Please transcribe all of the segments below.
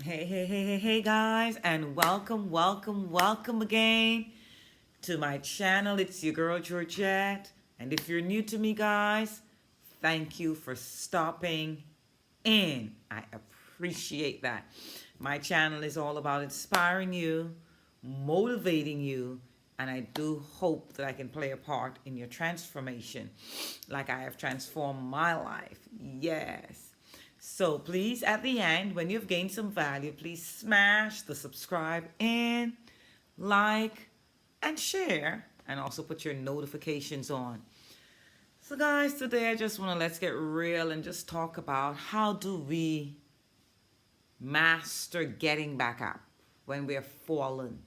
Hey, guys, and welcome again to my channel. It's your girl, Georgette. And if you're new to me, guys, thank you for stopping in. I appreciate that. My channel is all about inspiring you, motivating you, and I do hope that I can play a part in your transformation like I have transformed my life. Yes. So please, at the end, when you've gained some value, please smash the subscribe and like and share, and also put your notifications on. So guys, today I just want to let's get real and just talk about how do we master getting back up when we're fallen.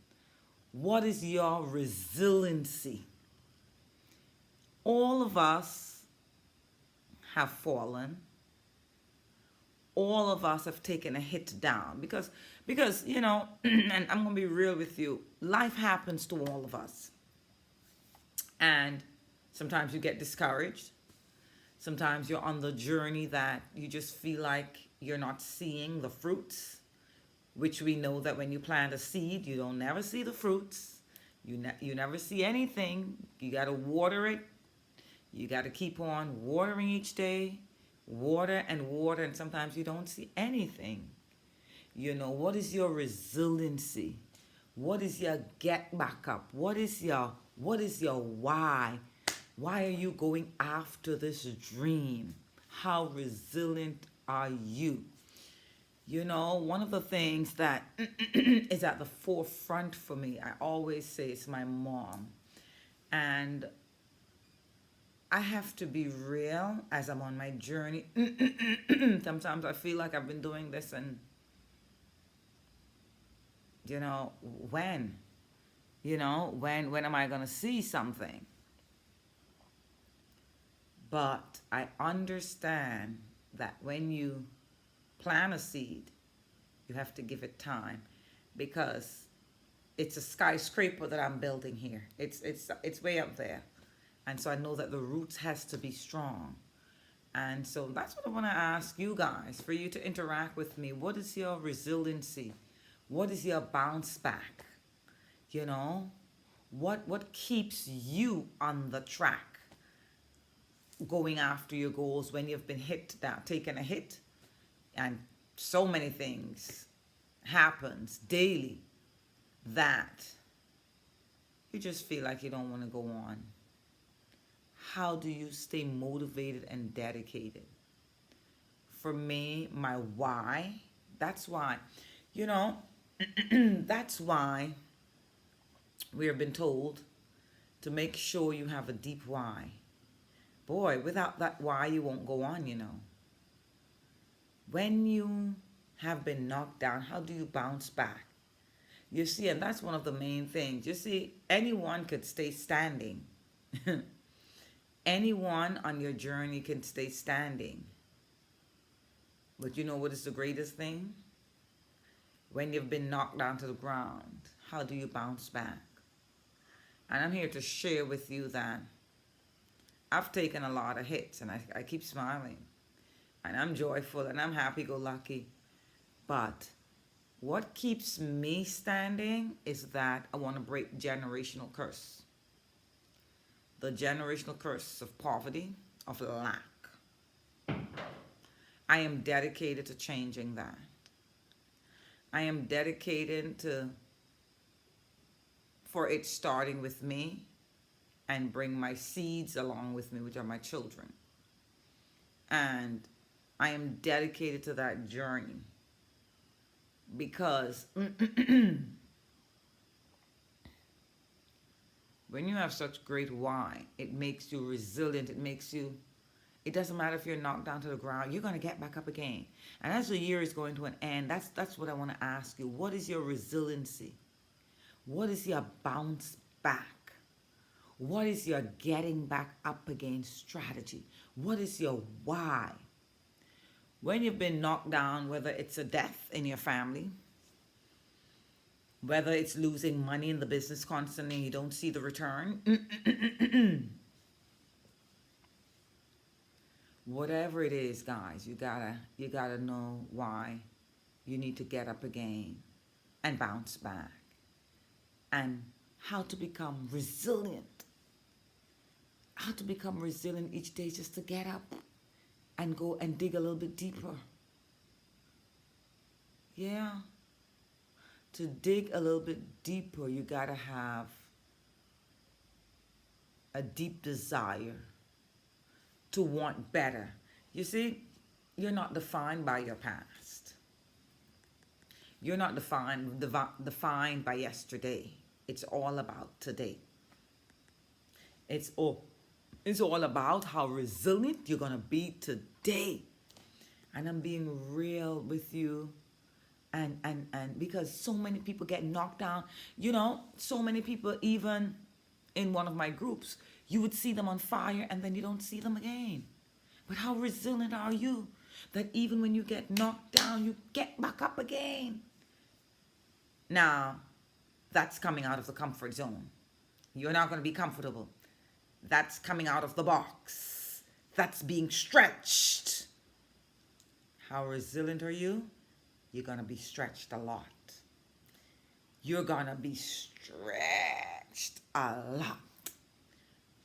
What is your resiliency? All of us have fallen. All of us have taken a hit down because and I'm going to be real with you. Life happens to all of us. And sometimes you get discouraged. Sometimes you're on the journey that you just feel like you're not seeing the fruits, which we know that when you plant a seed, you don't never see the fruits. You never see anything. You got to water it. You got to keep on watering each day, water, and sometimes you don't see anything. What is your resiliency? What is your get back up? What is your why? Why are you going after this dream? How resilient are you? One of the things that is at the forefront for me, I always say it's my mom. And I have to be real as I'm on my journey. Sometimes I feel like I've been doing this and, when? When am I going to see something? But I understand that when you plant a seed, you have to give it time because it's a skyscraper that I'm building here. It's way up there. And so I know that the roots has to be strong. And so that's what I want to ask you guys, for you to interact with me. What is your resiliency? What is your bounce back? What keeps you on the track going after your goals when you've been hit down, taken a hit, and so many things happens daily that you just feel like you don't want to go on. How do you stay motivated and dedicated? For me, my why, that's why, you know, that's why we have been told to make sure you have a deep why. Boy, without that why, you won't go on. When you have been knocked down, how do you bounce back? You see, and that's one of the main things. You see, anyone could stay standing. Anyone on your journey can stay standing. But you know what is the greatest thing? When you've been knocked down to the ground, how do you bounce back? And I'm here to share with you that I've taken a lot of hits and I keep smiling. And I'm joyful and I'm happy-go-lucky. But what keeps me standing is that I want to break generational curse. The generational curse of poverty, of lack. I am dedicated to changing that. I am dedicated for it starting with me and bring my seeds along with me, which are my children. And I am dedicated to that journey because when you have such great why, it makes you resilient. It doesn't matter if you're knocked down to the ground, you're going to get back up again. And as the year is going to an end, that's what I want to ask you. What is your resiliency? What is your bounce back? What is your getting back up again strategy? What is your why? When you've been knocked down, whether it's a death in your family, whether it's losing money in the business constantly and you don't see the return, whatever it is, guys, you gotta know why You need to get up again and bounce back. And how to become resilient. How to become resilient each day, just to get up and go and dig a little bit deeper. Yeah. To dig a little bit deeper, you gotta have a deep desire to want better. You see, you're not defined by your past. You're not defined by yesterday. It's all about today. It's all about how resilient you're gonna be today. And I'm being real with you. And because so many people get knocked down, so many people, even in one of my groups, you would see them on fire and then you don't see them again. But how resilient are you that even when you get knocked down, you get back up again? Now, that's coming out of the comfort zone. You're not going to be comfortable. That's coming out of the box. That's being stretched. How resilient are you? You're going to be stretched a lot. You're going to be stretched a lot.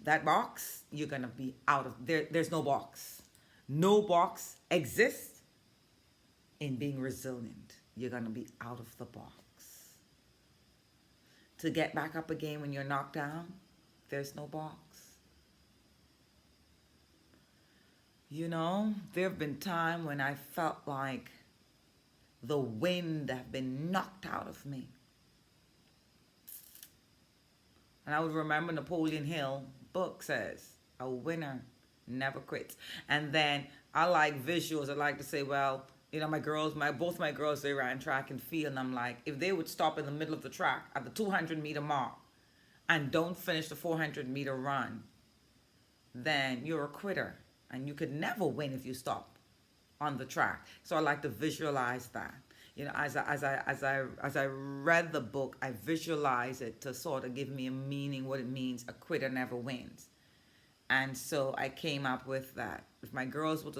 That box, you're going to be out of there. There's no box. No box exists in being resilient. You're going to be out of the box. To get back up again when you're knocked down, there's no box. There have been times when I felt like the wind have been knocked out of me. And I would remember Napoleon Hill book says, a winner never quits. And then I like visuals. I like to say, well, both my girls, they ran track and field. And I'm like, if they would stop in the middle of the track at the 200-meter mark and don't finish the 400-meter run, then you're a quitter. And you could never win if you stop on the track. So I like to visualize that. As I read the book, I visualize it to sort of give me a meaning, what it means, a quitter never wins. And so I came up with that. If my girls were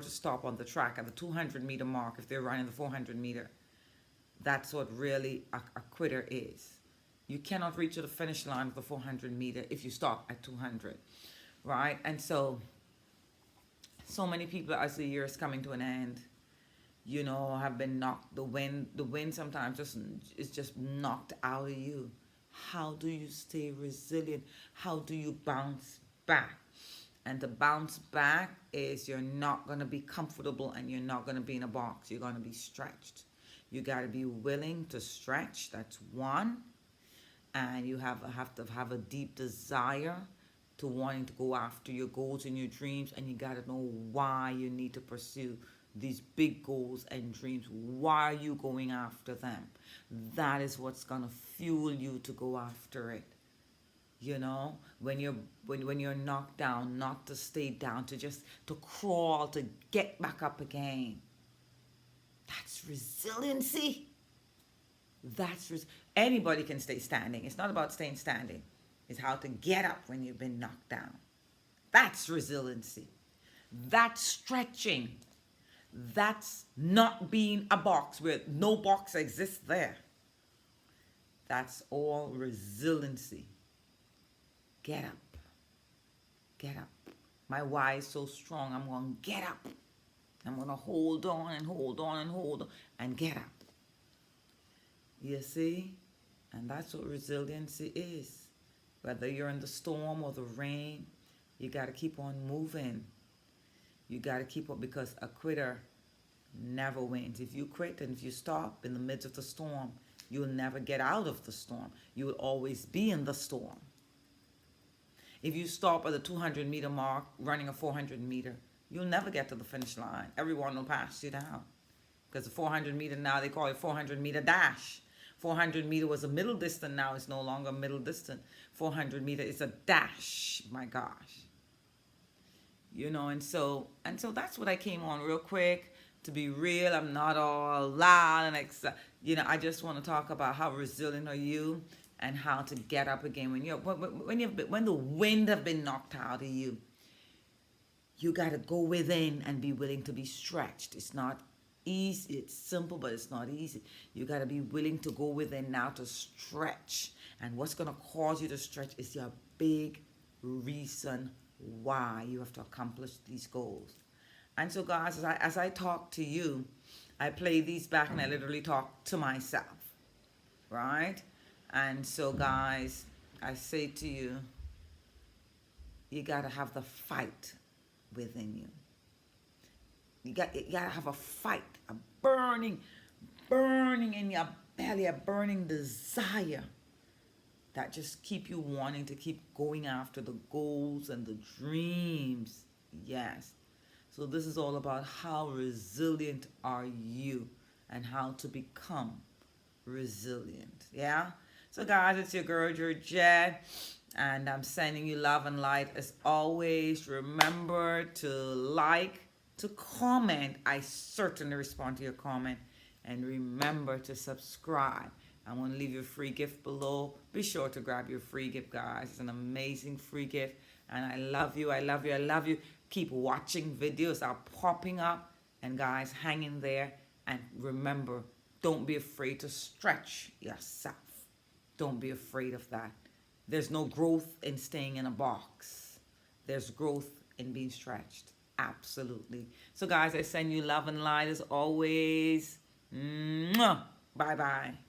to stop on the track at the 200-meter mark, if they're running the 400-meter, that's what really a quitter is. You cannot reach the finish line of the 400-meter if you stop at 200, right? And so many people, as the year is coming to an end, have been knocked. The wind sometimes is just knocked out of you. How do you stay resilient? How do you bounce back? And to bounce back is you're not going to be comfortable and you're not going to be in a box. You're going to be stretched. You got to be willing to stretch. That's one. And you have to have a deep desire to wanting to go after your goals and your dreams. And you got to know why you need to pursue these big goals and dreams. Why are you going after them? That is what's going to fuel you to go after it. When you're knocked down, not to stay down, to crawl, to get back up again. That's resiliency. Anybody can stay standing. It's not about staying standing. It's how to get up when you've been knocked down. That's resiliency. That's stretching. That's not being a box where no box exists there. That's all resiliency. Get up. Get up. My why is so strong. I'm going to get up. I'm going to hold on and hold on and hold on and get up. You see? And that's what resiliency is. Whether you're in the storm or the rain, you got to keep on moving. You got to keep up, because a quitter never wins. If you quit and if you stop in the midst of the storm, you'll never get out of the storm. You will always be in the storm. If you stop at the 200-meter mark running a 400-meter, you'll never get to the finish line. Everyone will pass you down. Because the 400-meter now, they call it 400-meter dash. 400-meter was a middle distance. Now it's no longer middle distance. 400-meter is a dash. My gosh. And so that's what I came on real quick. To be real, I'm not all loud and I just want to talk about how resilient are you and how to get up again when the wind have been knocked out of you. You got to go within and be willing to be stretched. It's not easy. It's simple, but it's not easy. You got to be willing to go within now to stretch. And what's going to cause you to stretch is your big reason why you have to accomplish these goals. And so, guys, as I talk to you, I play these back and I literally talk to myself, right? And so, guys, I say to you, you got to have the fight within you. You got to have a fight, a burning in your belly, a burning desire that just keep you wanting to keep going after the goals and the dreams. Yes. So this is all about how resilient are you and how to become resilient. Yeah? So guys, it's your girl Georgette, and I'm sending you love and light as always. Remember to like, to comment. I certainly respond to your comment. And remember to subscribe. I'm going to leave you a free gift below. Be sure to grab your free gift, guys. It's an amazing free gift. And I love you. I love you. I love you. Keep watching. Videos are popping up. And guys, hang in there. And remember, don't be afraid to stretch yourself. Don't be afraid of that. There's no growth in staying in a box. There's growth in being stretched. Absolutely. So guys, I send you love and light as always. Mwah. Bye-bye.